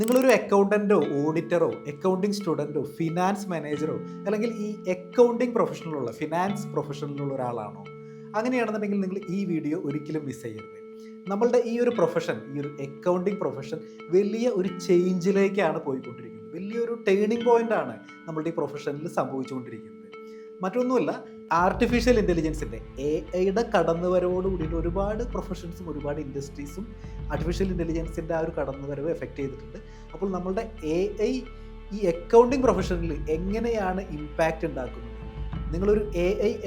നിങ്ങളൊരു അക്കൗണ്ടൻറ്റോ ഓഡിറ്ററോ accounting സ്റ്റുഡൻറ്റോ finance മാനേജറോ അല്ലെങ്കിൽ ഈ അക്കൗണ്ടിങ് പ്രൊഫഷനിലുള്ള ഫിനാൻസ് പ്രൊഫഷനിലുള്ള ഒരാളാണോ? അങ്ങനെയാണെന്നുണ്ടെങ്കിൽ നിങ്ങൾ ഈ വീഡിയോ ഒരിക്കലും മിസ് ചെയ്യരുത്. നമ്മളുടെ ഈ ഒരു പ്രൊഫഷൻ, ഈ ഒരു അക്കൗണ്ടിങ് പ്രൊഫഷൻ വലിയ ഒരു ചേഞ്ചിലേക്കാണ് പോയിക്കൊണ്ടിരിക്കുന്നത്. വലിയൊരു ടേണിംഗ് പോയിന്റ് ആണ് നമ്മളുടെ ഈ പ്രൊഫഷനിൽ സംഭവിച്ചുകൊണ്ടിരിക്കുന്നത്. മറ്റൊന്നുമല്ല, ആർട്ടിഫിഷ്യൽ ഇൻ്റലിജൻസിൻ്റെ AI കടന്നുവരവോട് കൂടിയിട്ട് ഒരുപാട് പ്രൊഫഷൻസും ഒരുപാട് ഇൻഡസ്ട്രീസും ആർട്ടിഫിഷ്യൽ ഇൻ്റലിജൻസിൻ്റെ ആ ഒരു കടന്നുവരവ് എഫക്റ്റ് ചെയ്തിട്ടുണ്ട്. അപ്പോൾ നമ്മളുടെ AI ഈ അക്കൗണ്ടിങ് പ്രൊഫഷനിൽ എങ്ങനെയാണ് ഇമ്പാക്റ്റ് ഉണ്ടാക്കുന്നത്, നിങ്ങളൊരു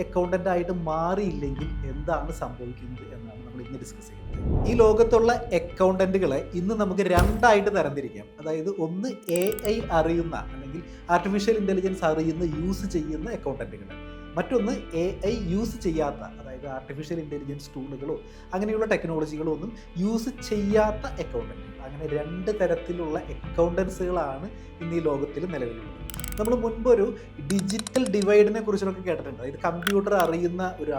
അക്കൗണ്ടൻ്റ് ആയിട്ട് മാറിയില്ലെങ്കിൽ എന്താണ് സംഭവിക്കുന്നത് എന്നാണ് നമ്മൾ ഇന്ന് ഡിസ്കസ് ചെയ്യുന്നത്. ഈ ലോകത്തുള്ള അക്കൗണ്ടൻറ്റുകളെ ഇന്ന് നമുക്ക് രണ്ടായിട്ട് തരംതിരിക്കാം. അതായത് ഒന്ന് അറിയുന്ന അല്ലെങ്കിൽ ആർട്ടിഫിഷ്യൽ ഇൻ്റലിജൻസ് അറിയുന്ന യൂസ് ചെയ്യുന്ന അക്കൗണ്ടൻറ്റുകൾ, മറ്റൊന്ന് യൂസ് ചെയ്യാത്ത, അതായത് ആർട്ടിഫിഷ്യൽ ഇൻ്റലിജൻസ് ടൂളുകളോ അങ്ങനെയുള്ള ടെക്നോളജികളോ ഒന്നും യൂസ് ചെയ്യാത്ത അക്കൗണ്ടൻറ്റുകൾ. അങ്ങനെ രണ്ട് തരത്തിലുള്ള അക്കൗണ്ടൻസുകളാണ് ഇന്ന് ഈ ലോകത്തിൽ നിലവിലുള്ളത്. നമ്മൾ മുൻപൊരു ഡിജിറ്റൽ ഡിവൈഡിനെ കുറിച്ചൊക്കെ കേട്ടിട്ടുണ്ട്. അതായത് കമ്പ്യൂട്ടർ അറിയുന്ന ഒരു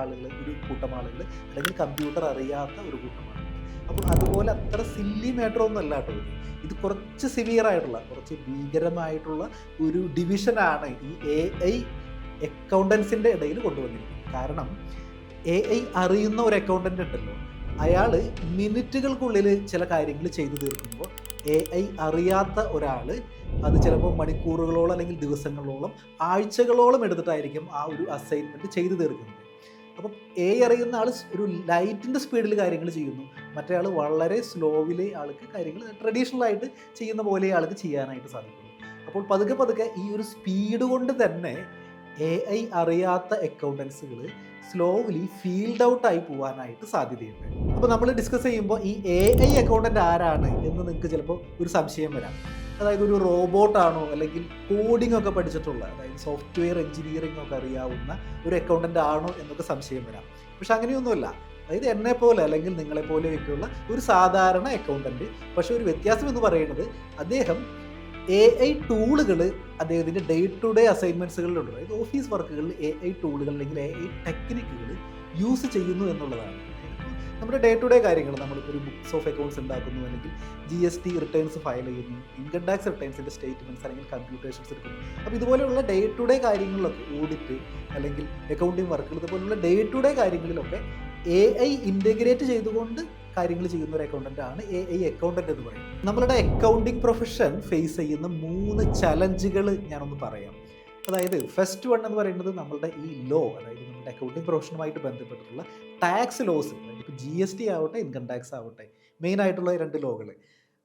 കൂട്ടം ആളുകൾ അല്ലെങ്കിൽ കമ്പ്യൂട്ടർ അറിയാത്ത ഒരു കൂട്ടം ആളുകൾ. അപ്പോൾ അതുപോലെ അത്ര സില്ലി മാറ്റർ ഒന്നും അല്ല കേട്ടോ ഇത് കുറച്ച് സിവിയർ ആയിട്ടുള്ള, കുറച്ച് ഭീകരമായിട്ടുള്ള ഒരു ഡിവിഷനാണ് ഈ അക്കൗണ്ടൻസിൻ്റെ ഇടയിൽ കൊണ്ടുവന്നിരിക്കുന്നത്. കാരണം അറിയുന്ന ഒരു അക്കൗണ്ടൻ്റ് ഉണ്ടല്ലോ, അയാൾ മിനിറ്റുകൾക്കുള്ളിൽ ചില കാര്യങ്ങൾ ചെയ്തു തീർക്കുമ്പോൾ അറിയാത്ത ഒരാൾ അത് ചിലപ്പോൾ മണിക്കൂറുകളോളം അല്ലെങ്കിൽ ദിവസങ്ങളോളം ആഴ്ചകളോളം എടുത്തിട്ടായിരിക്കും ആ ഒരു അസൈൻമെൻറ്റ് ചെയ്തു തീർക്കുന്നത്. അപ്പം അറിയുന്ന ആൾ ഒരു ലൈറ്റിൻ്റെ സ്പീഡിൽ കാര്യങ്ങൾ ചെയ്യുന്നു, മറ്റേ ആൾ വളരെ സ്ലോവിൽ ആൾക്ക് കാര്യങ്ങൾ ട്രഡീഷണലായിട്ട് ചെയ്യുന്ന പോലെ ആൾക്ക് ചെയ്യാനായിട്ട് സാധിക്കുന്നു. അപ്പോൾ പതുക്കെ ഈ ഒരു സ്പീഡ് കൊണ്ട് തന്നെ അറിയാത്ത അക്കൗണ്ടൻസുകൾ സ്ലോലി ഫീൽഡ് ഔട്ട് ആയി പോകാനായിട്ട് സാധ്യതയുണ്ട്. അപ്പോൾ നമ്മൾ ഡിസ്കസ് ചെയ്യുമ്പോൾ ഈ അക്കൗണ്ടൻ്റ് ആരാണ് എന്ന് നിങ്ങൾക്ക് ചിലപ്പോൾ ഒരു സംശയം വരാം. അതായത് ഒരു റോബോട്ടാണോ അല്ലെങ്കിൽ കോഡിംഗ് ഒക്കെ പഠിച്ചിട്ടുള്ള, അതായത് സോഫ്റ്റ്വെയർ എഞ്ചിനീയറിംഗ് ഒക്കെ അറിയാവുന്ന ഒരു അക്കൗണ്ടൻ്റ് ആണോ എന്നൊക്കെ സംശയം വരാം. പക്ഷെ അങ്ങനെയൊന്നുമല്ല. അതായത് എന്നെപ്പോലെ അല്ലെങ്കിൽ നിങ്ങളെപ്പോലെയൊക്കെയുള്ള ഒരു സാധാരണ അക്കൗണ്ടൻറ്റ്. പക്ഷെ ഒരു വ്യത്യാസം എന്ന് പറയുന്നത്, അദ്ദേഹം ടൂളുകൾ അദ്ദേഹത്തിൻ്റെ ഡേ ടു ഡേ അസൈൻമെൻറ്റ്സുകളിലുണ്ട്. അതായത് ഓഫീസ് വർക്കുകളിൽ ടൂളുകൾ അല്ലെങ്കിൽ ടെക്നിക്കുകൾ യൂസ് ചെയ്യുന്നു എന്നുള്ളതാണ്. നമ്മുടെ ഡേ ടു ഡേ കാര്യങ്ങൾ, നമ്മളിപ്പോൾ ഒരു ബുക്സ് ഓഫ് അക്കൗണ്ട്സ് ഉണ്ടാക്കുന്നു, അല്ലെങ്കിൽ GST റിട്ടേൺസ് ഫയൽ ചെയ്യുന്നു, ഇൻകം ടാക്സ് റിട്ടേൺസിൻ്റെ സ്റ്റേറ്റ്മെൻറ്റ്സ് അല്ലെങ്കിൽ കമ്പ്യൂട്ടേഷൻസ് എടുക്കുന്നു. അപ്പോൾ ഇതുപോലെയുള്ള ഡേ ടു ഡേ കാര്യങ്ങളിലൊക്കെ, ഓഡിറ്റ് അല്ലെങ്കിൽ അക്കൗണ്ടിങ് വർക്കുകൾ, ഇതുപോലുള്ള ഡേ ടു ഡേ കാര്യങ്ങളിലൊക്കെ ഇൻ്റഗ്രേറ്റ് ചെയ്തുകൊണ്ട് കാര്യങ്ങൾ ചെയ്യുന്ന ഒരു അക്കൗണ്ടൻ്റ് ആണ് അക്കൗണ്ടൻ്റ് എന്ന് പറയുന്നത്. നമ്മളുടെ അക്കൗണ്ടിങ് പ്രൊഫഷൻ ഫേസ് ചെയ്യുന്ന 3 ചലഞ്ചുകൾ ഞാനൊന്ന് പറയാം. അതായത് ഫസ്റ്റ് വൺ എന്ന് പറയുന്നത് നമ്മളുടെ ഈ ലോ, അതായത് നമ്മുടെ അക്കൗണ്ടിങ് പ്രൊഫഷനുമായിട്ട് ബന്ധപ്പെട്ടിട്ടുള്ള ടാക്സ് ലോസ്, അതായത് ഇപ്പോൾ GST ആവട്ടെ ഇൻകം ടാക്സ് ആവട്ടെ, മെയിൻ ആയിട്ടുള്ള 2 ലോകൾ.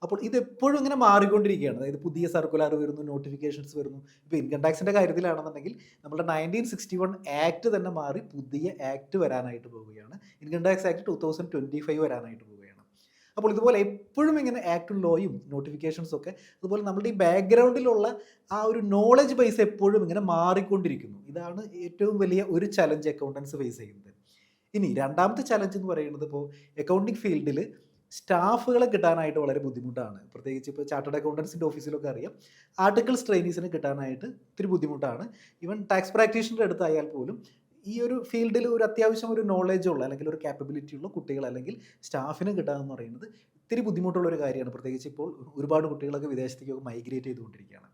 അപ്പോൾ ഇതെപ്പോഴും ഇങ്ങനെ മാറിക്കൊണ്ടിരിക്കുകയാണ്. അതായത് പുതിയ സർക്കുലർ വരുന്നു, നോട്ടിഫിക്കേഷൻസ് വരുന്നു. ഇപ്പോൾ ഇൻകം ടാക്സിൻ്റെ കാര്യത്തിലാണെന്നുണ്ടെങ്കിൽ നമ്മുടെ 1961 ആക്ട് തന്നെ മാറി പുതിയ ആക്ട് വരാനായിട്ട് പോവുകയാണ്. ഇൻകം ടാക്സ് ആക്ട് 2025 വരാനായിട്ട് പോവുകയാണ്. അപ്പോൾ ഇതുപോലെ എപ്പോഴും ഇങ്ങനെ ആക്ടും ലോയും നോട്ടിഫിക്കേഷൻസും ഒക്കെ, അതുപോലെ നമ്മുടെ ഈ ബാക്ക്ഗ്രൗണ്ടിലുള്ള ആ ഒരു നോളജ് ബേസ് എപ്പോഴും ഇങ്ങനെ മാറിക്കൊണ്ടിരിക്കുന്നു. ഇതാണ് ഏറ്റവും വലിയ ഒരു ചലഞ്ച് അക്കൗണ്ടൻസ് ഫേസ് ചെയ്യുന്നത്. ഇനി രണ്ടാമത്തെ ചലഞ്ച് എന്ന് പറയുന്നത്, ഇപ്പോൾ അക്കൗണ്ടിങ് ഫീൽഡിൽ സ്റ്റാഫുകളെ കിട്ടാനായിട്ട് വളരെ ബുദ്ധിമുട്ടാണ്. പ്രത്യേകിച്ച് ഇപ്പോൾ ചാർട്ടേഡ് അക്കൗണ്ടൻസിൻ്റെ ഓഫീസിലൊക്കെ അറിയാം, ആർട്ടിക്കിൾസ് ട്രെയിനീസിന് കിട്ടാനായിട്ട് ഇത്തിരി ബുദ്ധിമുട്ടാണ്. ഈവൻ ടാക്സ് പ്രാക്ടീഷണറുടെ അടുത്തായാൽ പോലും ഈ ഒരു ഫീൽഡിൽ ഒരു അത്യാവശ്യം ഒരു നോളജുള്ള അല്ലെങ്കിൽ ഒരു കാപ്പബിലിറ്റി ഉള്ള കുട്ടികൾ അല്ലെങ്കിൽ സ്റ്റാഫിനെ കിട്ടുക എന്ന് പറയുന്നത് ഇത്തിരി ബുദ്ധിമുട്ടുള്ളൊരു കാര്യമാണ്. പ്രത്യേകിച്ച് ഇപ്പോൾ ഒരുപാട് കുട്ടികളൊക്കെ വിദേശത്തേക്കൊക്കെ മൈഗ്രേറ്റ് ചെയ്തുകൊണ്ടിരിക്കുകയാണ്.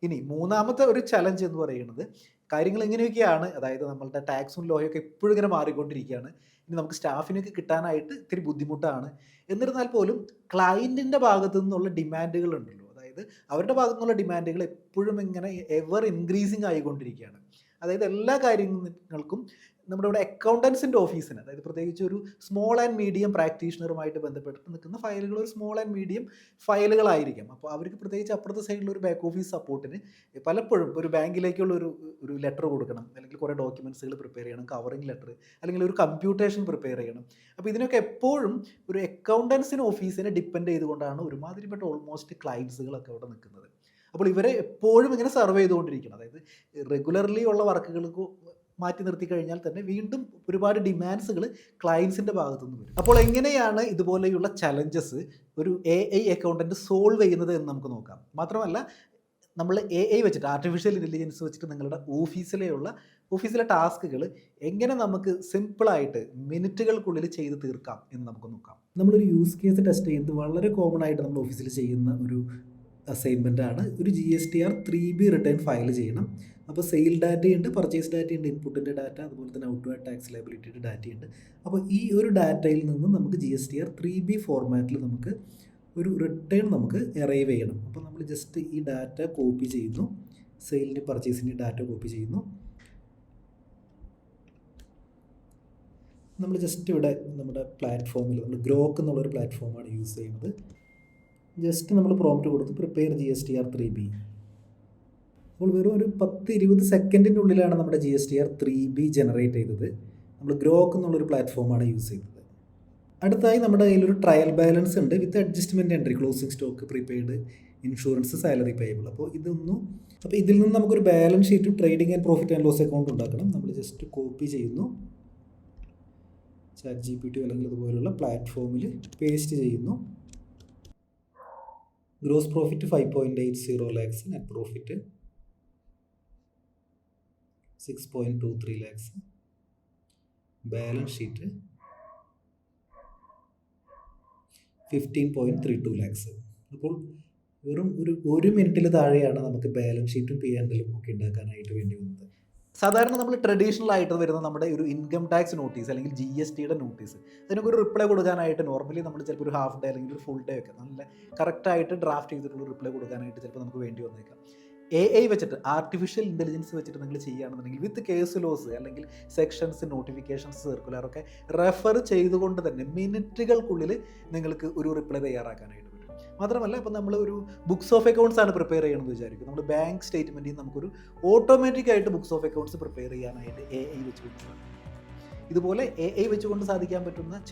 ഇനി മൂന്നാമത്തെ ഒരു ചലഞ്ച് എന്ന് പറയുന്നത്, കാര്യങ്ങൾ എങ്ങനെയൊക്കെയാണ്, അതായത് നമ്മളുടെ ടാക്സും ലോയൊക്കെ എപ്പോഴും ഇങ്ങനെ മാറിക്കൊണ്ടിരിക്കുകയാണ്. ഇനി നമുക്ക് സ്റ്റാഫിനൊക്കെ കിട്ടാനായിട്ട് ഇത്തിരി ബുദ്ധിമുട്ടാണ്. എന്നിരുന്നാൽ പോലും ക്ലയൻറ്റിൻ്റെ ഭാഗത്തു നിന്നുള്ള ഡിമാൻഡുകൾ ഉണ്ടല്ലോ, അതായത് അവരുടെ ഭാഗത്തു നിന്നുള്ള ഡിമാൻഡുകൾ എപ്പോഴും ഇങ്ങനെ എവർ ഇൻക്രീസിങ് ആയിക്കൊണ്ടിരിക്കുകയാണ്. അതായത് എല്ലാ കാര്യങ്ങൾക്കും നമ്മുടെ ഇവിടെ അക്കൗണ്ടൻസിൻ്റെ ഓഫീസിന്, അതായത് പ്രത്യേകിച്ച് ഒരു സ്മോൾ ആൻഡ് മീഡിയം പ്രാക്ടീഷണറുമായിട്ട് ബന്ധപ്പെട്ട് നിൽക്കുന്ന ഫയലുകൾ ഒരു സ്മോൾ ആൻഡ് മീഡിയം ഫയലുകളായിരിക്കും. അപ്പോൾ അവർക്ക് പ്രത്യേകിച്ച് അപ്പുറത്തെ സൈഡിൽ ഒരു ബാക്ക് ഓഫീസ് സപ്പോർട്ടിന് പലപ്പോഴും ഒരു ബാങ്കിലേക്കുള്ള ഒരു ലെറ്റർ കൊടുക്കണം, അല്ലെങ്കിൽ കുറേ ഡോക്യുമെൻറ്റ്സുകൾ പ്രിപ്പയർ ചെയ്യണം, കവറിങ് ലെറ്റർ, അല്ലെങ്കിൽ ഒരു കമ്പ്യൂട്ടേഷൻ പ്രിപ്പയർ ചെയ്യണം. അപ്പോൾ ഇതിനൊക്കെ എപ്പോഴും ഒരു അക്കൗണ്ടൻസിന് ഓഫീസിനെ ഡിപ്പെൻഡ് ചെയ്തുകൊണ്ടാണ് ഒരുമാതിരിപ്പെട്ട ഓൾമോസ്റ്റ് ക്ലയൻസുകളൊക്കെ അവിടെ നിൽക്കുന്നത്. അപ്പോൾ ഇവരെ എപ്പോഴും ഇങ്ങനെ സർവ് ചെയ്തുകൊണ്ടിരിക്കണം. അതായത് റെഗുലർലി ഉള്ള വർക്കുകൾക്ക് മാറ്റി നിർത്തി കഴിഞ്ഞാൽ തന്നെ വീണ്ടും ഒരുപാട് ഡിമാൻഡ്സുകൾ ക്ലയൻസിൻ്റെ ഭാഗത്തു നിന്ന് വരും. അപ്പോൾ എങ്ങനെയാണ് ഇതുപോലെയുള്ള ചലഞ്ചസ് ഒരു അക്കൗണ്ടൻറ്റ് സോൾവ് ചെയ്യുന്നത് എന്ന് നമുക്ക് നോക്കാം. മാത്രമല്ല, നമ്മൾ വെച്ചിട്ട്, ആർട്ടിഫിഷ്യൽ ഇൻ്റലിജൻസ് വെച്ചിട്ട് നിങ്ങളുടെ ഓഫീസിലെ ടാസ്കുകൾ എങ്ങനെ നമുക്ക് സിമ്പിളായിട്ട് മിനിറ്റുകൾക്കുള്ളിൽ ചെയ്ത് തീർക്കാം എന്ന് നമുക്ക് നോക്കാം. നമ്മളൊരു യൂസ് കേസ് ടെസ്റ്റ് ചെയ്യുന്നത് വളരെ കോമൺ ആയിട്ട് നമ്മൾ ഓഫീസിൽ ചെയ്യുന്ന ഒരു അസൈൻമെൻ്റ് ആണ്. ഒരു GSTR 3B റിട്ടേൺ ഫയൽ ചെയ്യണം. അപ്പോൾ സെയിൽ ഡാറ്റയുണ്ട്, പർച്ചേസ് ഡാറ്റയുണ്ട്, ഇൻപുട്ടിൻ്റെ ഡാറ്റ, അതുപോലെ തന്നെ ഔട്ട്വേർഡ് ടാക്സ് ലയബിലിറ്റിയുടെ ഡാറ്റയുണ്ട്. അപ്പോൾ ഈ ഒരു ഡാറ്റയിൽ നിന്ന് നമുക്ക് GSTR 3B ഫോർമാറ്റിൽ നമുക്ക് ഒരു റിട്ടേൺ നമുക്ക് എറൈവ് ചെയ്യണം. അപ്പോൾ നമ്മൾ ജസ്റ്റ് ഈ ഡാറ്റ കോപ്പി ചെയ്യുന്നു, സെയിലിൻ്റെ പർച്ചേസിൻ്റെ ഡാറ്റ കോപ്പി ചെയ്യുന്നു. നമ്മൾ ജസ്റ്റ് ഇവിടെ നമ്മുടെ പ്ലാറ്റ്ഫോമിൽ നമ്മൾ ഗ്രോക്ക് എന്നുള്ളൊരു പ്ലാറ്റ്ഫോമാണ് യൂസ് ചെയ്യുന്നത്. ജസ്റ്റ് നമ്മൾ പ്രോംപ്റ്റ് കൊടുത്ത് പ്രിപ്പയർ GSTR 3B. അപ്പോൾ വെറും ഒരു 10-20 സെക്കൻഡിൻ്റെ ഉള്ളിലാണ് നമ്മുടെ GSTR 3B ജനറേറ്റ് ചെയ്തത്. നമ്മൾ ഗ്രോക്ക് എന്നുള്ളൊരു പ്ലാറ്റ്ഫോമാണ് യൂസ് ചെയ്തത്. അടുത്തായി നമ്മുടെ കയ്യിലൊരു ട്രയൽ ബാലൻസ് ഉണ്ട് with adjustment entry, closing stock, prepaid, insurance, salary payable. അപ്പോൾ ഇതിൽ നിന്ന് നമുക്കൊരു ബാലൻസ് ഷീറ്റും trading and profit and loss account ഉണ്ടാക്കണം. നമ്മൾ ജസ്റ്റ് കോപ്പി ചെയ്യുന്നു, ChatGPT അല്ലെങ്കിൽ അതുപോലുള്ള പ്ലാറ്റ്ഫോമിൽ പേസ്റ്റ് ചെയ്യുന്നു. Gross profit 5.80 lakhs, net profit 6.23 lakhs, balance sheet 15.32 lakhs. അപ്പോൾ വെറും ഒരു മിനിറ്റിൽ താഴെയാണ് നമുക്ക് ബാലൻസ് ഷീറ്റും P&L ഒക്കെ ഉണ്ടാക്കാനായിട്ട് വേണ്ടി വന്നത്. സാധാരണ നമ്മൾ ട്രഡീഷണൽ ആയിട്ട് വരുന്ന നമ്മുടെ ഒരു ഇൻകം ടാക്സ് നോട്ടീസ് അല്ലെങ്കിൽ GSTയുടെ നോട്ടീസ്, അതിനൊക്കെ ഒരു റിപ്ലൈ കൊടുക്കാനായിട്ട് നോർമലി നമ്മൾ ചിലപ്പോൾ ഒരു ഹാഫ് ഡേ അല്ലെങ്കിൽ ഒരു ഫുൾ ഡേ ഒക്കെ നല്ല കറക്റ്റായിട്ട് ഡ്രാഫ്റ്റ് ചെയ്തിട്ടുള്ള റിപ്ലൈ കൊടുക്കാനായിട്ട് ചിലപ്പോൾ നമുക്ക് വേണ്ടി വന്നേക്കാം. AI വെച്ചിട്ട്, ആർട്ടിഫിഷ്യൽ ഇൻ്റലിജൻസ് വെച്ചിട്ട് നിങ്ങൾ ചെയ്യുകയാണെന്നുണ്ടെങ്കിൽ വിത്ത് കേസ് ലോസ് അല്ലെങ്കിൽ സെക്ഷൻസ്, നോട്ടിഫിക്കേഷൻസ്, സർക്കുലറൊക്കെ റെഫർ ചെയ്തുകൊണ്ട് തന്നെ മിനിറ്റുകൾക്കുള്ളിൽ നിങ്ങൾക്ക് ഒരു റിപ്ലൈ തയ്യാറാക്കാനായിട്ട് പറ്റും. മാത്രമല്ല, ഇപ്പോൾ നമ്മൾ ഒരു ബുക്സ് ഓഫ് അക്കൗണ്ട്സ് ആണ് പ്രിപ്പയർ ചെയ്യണമെന്ന് വിചാരിക്കും. നമ്മൾ ബാങ്ക് സ്റ്റേറ്റ്മെൻറ്റിൽ നമുക്കൊരു ഓട്ടോമാറ്റിക്കായിട്ട് ബുക്സ് ഓഫ് അക്കൗണ്ട്സ് പ്രിപ്പയർ ചെയ്യാനായിട്ട് AI വെച്ചുകൊണ്ട് സാധിക്കും. ഇതുപോലെ AI വെച്ചുകൊണ്ട്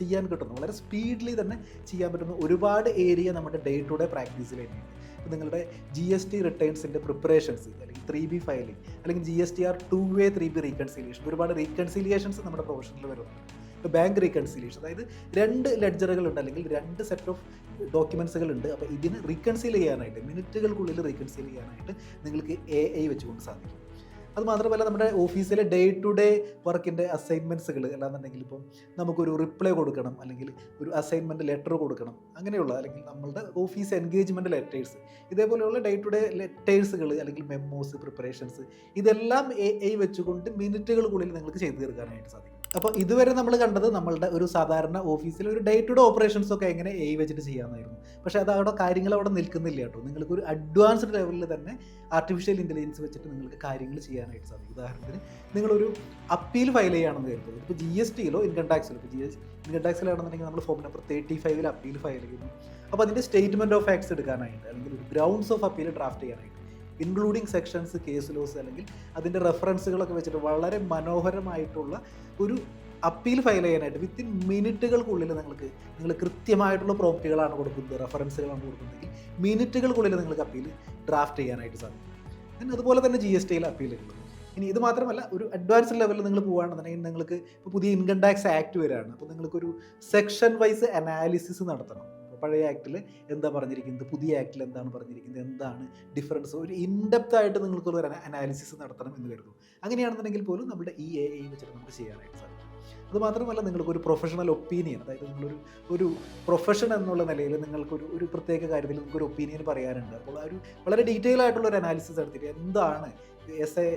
ചെയ്യാൻ കിട്ടുന്ന വളരെ സ്പീഡിലി തന്നെ ചെയ്യാൻ പറ്റുന്ന ഒരുപാട് ഏരിയ നമ്മുടെ ഡേ ടു ഡേ പ്രാക്ടീസിൽ തന്നെയാണ്. ഇപ്പോൾ നിങ്ങളുടെ GST റിട്ടേൺസിൻ്റെ പ്രിപ്പറേഷൻസ് അല്ലെങ്കിൽ 3B ഫയലിംഗ് അല്ലെങ്കിൽ GSTR 2A 3B റീകൺസിലിയേഷൻ, ഒരുപാട് റീകൺസിലിയേഷൻസ് നമ്മുടെ പ്രൊഫഷനിൽ വരുന്നുണ്ട്. ഇപ്പോൾ ബാങ്ക് റീകൺസിലിയേഷൻ, അതായത് 2 ലെഡ്ജറുകളുണ്ട് അല്ലെങ്കിൽ 2 സെറ്റ് ഓഫ് ഡോക്യുമെൻറ്റ്സുകൾ ഉണ്ട്. അപ്പോൾ ഇതിന് റീകൺസീൽ ചെയ്യാനായിട്ട്, മിനിറ്റുകൾക്കുള്ളിൽ റീകൺസീൽ ചെയ്യാനായിട്ട് നിങ്ങൾക്ക് AI വെച്ചുകൊണ്ട് സാധിക്കും. അതുമാത്രമല്ല, നമ്മുടെ ഓഫീസിലെ ഡേ ടു ഡേ വർക്കിൻ്റെ അസൈൻമെൻറ്റ്സുകൾ അല്ലാന്നുണ്ടെങ്കിൽ ഇപ്പം നമുക്കൊരു റിപ്ലൈ കൊടുക്കണം അല്ലെങ്കിൽ ഒരു അസൈൻമെൻറ്റ് ലെറ്റർ കൊടുക്കണം, അങ്ങനെയുള്ള അല്ലെങ്കിൽ നമ്മളുടെ ഓഫീസ് എൻഗേജ്മെൻറ്റ് ലെറ്റേഴ്സ്, ഇതേപോലെയുള്ള ഡേ ടു ഡേ ലെറ്റേഴ്സുകൾ അല്ലെങ്കിൽ മെമ്മോസ്, പ്രിപ്പറേഷൻസ്, ഇതെല്ലാം AI വെച്ചുകൊണ്ട് മിനിറ്റുകൾക്കുള്ളിൽ നിങ്ങൾക്ക് ചെയ്തു തീർക്കാനായിട്ട് സാധിക്കും. അപ്പോൾ ഇതുവരെ നമ്മൾ കണ്ടത് നമ്മളുടെ ഒരു സാധാരണ ഓഫീസിലെ ഒരു ഡേ ടു ഡേ ഓപ്പറേഷൻസ് ഒക്കെ എങ്ങനെ AI വെച്ചിട്ട് ചെയ്യാമെന്നായിരുന്നു. പക്ഷേ കാര്യങ്ങൾ അവിടെ നിൽക്കുന്നില്ല കേട്ടോ. നിങ്ങൾക്ക് ഒരു അഡ്വാൻസ്ഡ് ലെവലിൽ തന്നെ ആർട്ടിഫിഷ്യൽ ഇൻ്റലിജൻസ് വെച്ചിട്ട് നിങ്ങൾക്ക് കാര്യങ്ങൾ ചെയ്യാനായിട്ട് സാധിക്കും. ഉദാഹരണത്തിന്, നിങ്ങളൊരു അപ്പീൽ ഫയൽ ചെയ്യുകയാണെന്ന് കരുതുന്നത്, ഇപ്പോൾ GSTയിലോ ഇൻകം ടാക്സിലോ, ഇപ്പോൾ ഇൻകം ടാക്സിലാണെന്നുണ്ടെങ്കിൽ നമ്മൾ ഫോം നമ്പർ 35 അപ്പീൽ ഫയൽ ചെയ്യുന്നു. അപ്പോൾ അതിൻ്റെ സ്റ്റേറ്റ്മെൻറ്റ് ഓഫ് ഫാക്ട്സ് എടുക്കാനായിട്ട് അല്ലെങ്കിൽ ഒരു ഗ്രൗണ്ട്സ് ഓഫ് അപ്പീൽ ഡ്രാഫ്റ്റ് ചെയ്യാനായിട്ട്, ഇൻക്ലൂഡിങ് സെക്ഷൻസ്, കേസ് ലോസ് അല്ലെങ്കിൽ അതിൻ്റെ റെഫറൻസുകളൊക്കെ വെച്ചിട്ട് വളരെ മനോഹരമായിട്ടുള്ള ഒരു അപ്പീൽ ഫയൽ ചെയ്യാനായിട്ട് വിത്തിൻ മിനിറ്റുകൾക്കുള്ളിൽ നിങ്ങൾ കൃത്യമായിട്ടുള്ള പ്രോംപ്റ്റുകളാണ് കൊടുക്കുന്നത്, റെഫറൻസുകളാണ് കൊടുക്കുന്നതെങ്കിൽ മിനിറ്റുകൾക്കുള്ളിൽ നിങ്ങൾക്ക് അപ്പീൽ ഡ്രാഫ്റ്റ് ചെയ്യാനായിട്ട് സാധിക്കും. അതുപോലെ തന്നെ GSTയിലെ അപ്പീലുകൾ. ഇനി ഇത് മാത്രമല്ല, ഒരു അഡ്വാൻസ്ഡ് ലെവലിൽ നിങ്ങൾ പോകുകയാണെന്നുണ്ടെങ്കിൽ നിങ്ങൾക്ക് ഇപ്പോൾ പുതിയ ഇൻകം ടാക്സ് ആക്ട് വരികയാണ്. അപ്പോൾ നിങ്ങൾക്കൊരു സെക്ഷൻ വൈസ് അനാലിസിസ് നടത്തണം. പഴയ ആക്ടിൽ എന്താ പറഞ്ഞിരിക്കുന്നത്, പുതിയ ആക്ടിൽ എന്താണ് പറഞ്ഞിരിക്കുന്നത്, എന്താണ് ഡിഫറൻസ്, ഒരു ഇൻഡെപ്ത് ആയിട്ട് നിങ്ങൾക്കൊരു അനാലിസിസ് നടത്തണം എന്ന് കരുതും. അങ്ങനെയാണെന്നുണ്ടെങ്കിൽ പോലും നമ്മുടെ ഈ AI വെച്ചിട്ട് നമുക്ക് ചെയ്യാനായിട്ട് സാധിക്കും. അതുമാത്രമല്ല, നിങ്ങൾക്കൊരു പ്രൊഫഷണൽ ഒപ്പീനിയൻ, അതായത് നിങ്ങളൊരു പ്രൊഫഷൻ എന്നുള്ള നിലയിൽ നിങ്ങൾക്കൊരു പ്രത്യേക കാര്യത്തിൽ നിങ്ങൾക്കൊരു ഒപ്പീനിയൻ പറയാനുണ്ട്. അപ്പോൾ ഒരു വളരെ ഡീറ്റെയിൽ ആയിട്ടുള്ള ഒരു അനാലിസിസ് നടത്തിയിട്ട് എന്താണ് ആസ് എ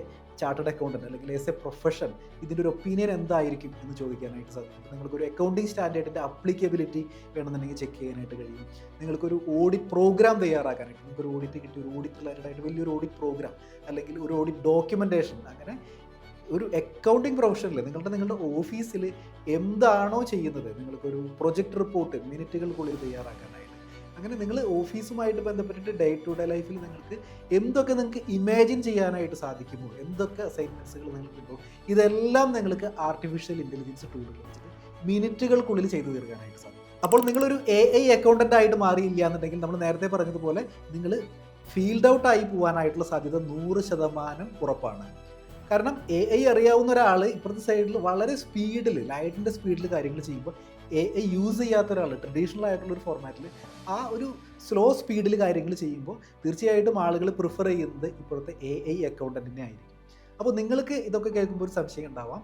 ചാർട്ടേഡ് അക്കൗണ്ടൻറ്റ് അല്ലെങ്കിൽ ആസ് എ പ്രൊഫഷൻ ഇതിൻ്റെ ഒരു ഒപ്പീനിയൻ എന്തായിരിക്കും എന്ന് ചോദിക്കാനായിട്ട് സാധിക്കും. നിങ്ങൾക്കൊരു അക്കൗണ്ടിങ് സ്റ്റാൻഡേർഡിൻ്റെ അപ്ലിക്കബിലിറ്റി വേണമെന്നുണ്ടെങ്കിൽ ചെക്ക് ചെയ്യാനായിട്ട് കഴിയും. നിങ്ങൾക്കൊരു ഓഡിറ്റ് പ്രോഗ്രാം തയ്യാറാക്കാനായിട്ട്, നിങ്ങൾക്കൊരു ഓഡിറ്റ് കിട്ടി, ഒരു ഓഡിറ്റ് റിലേറ്റഡായിട്ട് വലിയൊരു ഓഡിറ്റ് പ്രോഗ്രാം അല്ലെങ്കിൽ ഒരു ഓഡിറ്റ് ഡോക്യുമെൻറ്റേഷൻ, അങ്ങനെ ഒരു അക്കൗണ്ടിങ് പ്രൊഫഷനിൽ നിങ്ങളുടെ ഓഫീസിൽ എന്താണോ ചെയ്യുന്നത്, നിങ്ങൾക്കൊരു പ്രൊജക്റ്റ് റിപ്പോർട്ട് മിനിറ്റുകൾക്കുള്ളിൽ തയ്യാറാക്കാനായിട്ട്, അങ്ങനെ നിങ്ങൾ ഓഫീസുമായിട്ട് ബന്ധപ്പെട്ടിട്ട് ഡേ ടു ഡേ ലൈഫിൽ നിങ്ങൾക്ക് ഇമാജിൻ ചെയ്യാനായിട്ട് സാധിക്കുമോ, എന്തൊക്കെ അസൈൻമെൻറ്റ്സുകൾ നിങ്ങൾക്കുണ്ടോ, ഇതെല്ലാം നിങ്ങൾക്ക് ആർട്ടിഫിഷ്യൽ ഇൻ്റലിജൻസ് ടൂളുകൾ വെച്ചിട്ട് മിനിറ്റുകൾക്കുള്ളിൽ ചെയ്തു തീർക്കാനായിട്ട് സാധിക്കും. അപ്പോൾ നിങ്ങളൊരു AI അക്കൗണ്ടൻ്റ് ആയിട്ട് മാറിയില്ല എന്നുണ്ടെങ്കിൽ നമ്മൾ നേരത്തെ പറഞ്ഞതുപോലെ നിങ്ങൾ ഫീൽഡ് ഔട്ട് ആയി പോകാനായിട്ടുള്ള സാധ്യത 100% ഉറപ്പാണ്. കാരണം AI അറിയാവുന്ന ഒരാൾ ഇപ്പുറത്തെ സൈഡിൽ വളരെ സ്പീഡിൽ, ലൈറ്റിൻ്റെ സ്പീഡിൽ കാര്യങ്ങൾ ചെയ്യുമ്പോൾ AI യൂസ് ചെയ്യാത്ത ഒരാൾ ട്രഡീഷണൽ ആയിട്ടുള്ളൊരു ഫോർമാറ്റിൽ ആ ഒരു സ്ലോ സ്പീഡിൽ കാര്യങ്ങൾ ചെയ്യുമ്പോൾ തീർച്ചയായിട്ടും ആളുകൾ പ്രിഫർ ചെയ്യുന്നത് ഇപ്പോഴത്തെ AI അക്കൗണ്ടൻറ്റിനെ ആയിരിക്കും. അപ്പോൾ നിങ്ങൾക്ക് ഇതൊക്കെ കേൾക്കുമ്പോൾ ഒരു സംശയം ഉണ്ടാവാം,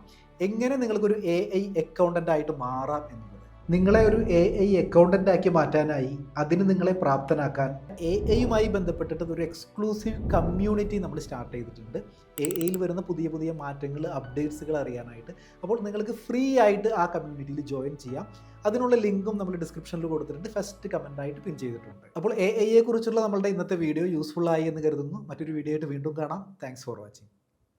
എങ്ങനെ നിങ്ങൾക്കൊരു AI അക്കൗണ്ടൻ്റ് ആയിട്ട് മാറാം എന്നുള്ളത്. നിങ്ങളെ ഒരു AI അക്കൗണ്ടൻ്റ് ആക്കി മാറ്റാനായി അതിന് നിങ്ങളെ പ്രാപ്തനാക്കാൻ AI ബന്ധപ്പെട്ടിട്ട് ഒരു എക്സ്ക്ലൂസീവ് കമ്മ്യൂണിറ്റി നമ്മൾ സ്റ്റാർട്ട് ചെയ്തിട്ടുണ്ട്. AI വരുന്ന പുതിയ പുതിയ മാറ്റങ്ങൾ, അപ്ഡേറ്റ്സുകൾ അറിയാനായിട്ട്. അപ്പോൾ നിങ്ങൾക്ക് ഫ്രീ ആയിട്ട് ആ കമ്മ്യൂണിറ്റിയിൽ ജോയിൻ ചെയ്യാം. അതിനുള്ള ലിങ്കും നമ്മൾ ഡിസ്ക്രിപ്ഷനിൽ കൊടുത്തിട്ടുണ്ട്, ഫസ്റ്റ് കമൻ്റായിട്ട് പിൻ ചെയ്തിട്ടുണ്ട്. അപ്പോൾ AI കുറിച്ചുള്ള നമ്മളുടെ ഇന്നത്തെ വീഡിയോ യൂസ്ഫുൾ ആയി എന്ന് കരുതുന്നു. മറ്റൊരു വീഡിയോ ആയിട്ട് വീണ്ടും കാണാം. Thanks for watching.